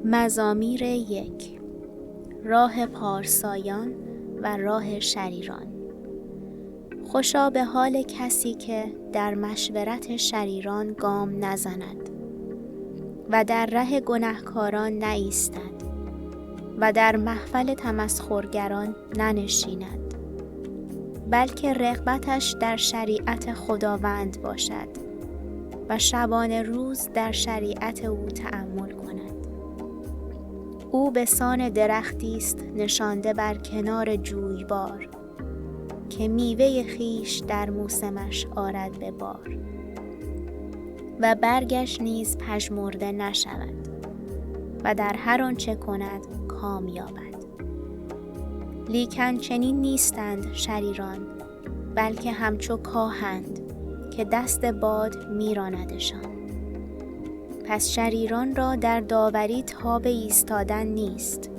مزامیر 1. راه پارسایان و راه شریران. خوشا به حال کسی که در مشورت شریران گام نزند و در ره گنهکاران نایستد و در محفل تمسخرگران ننشیند، بلکه رغبتش در شریعت خداوند باشد و شبانه روز در شریعت او تأمل کند. او به سان درختی است نشانده بر کنار جویبار، که میوه خویش در موسمش آرد به بار و برگش نیز پژمرده نشود و در هر آنچه کند کام یابد. لیکن چنین نیستند شریران، بلکه همچو کاهند که دست باد میراندشان. پس شریران را در داوری تاب ایستادن نیست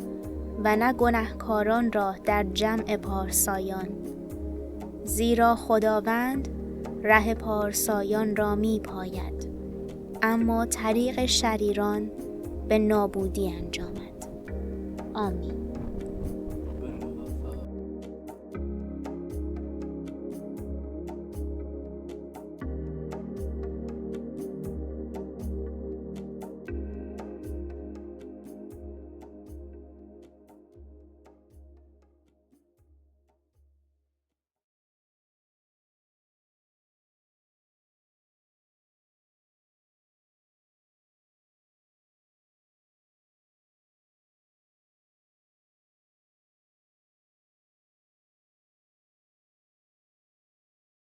و نه گنهکاران را در جمع پارسایان، زیرا خداوند ره پارسایان را می پاید، اما طریق شریران به نابودی انجامد. آمین.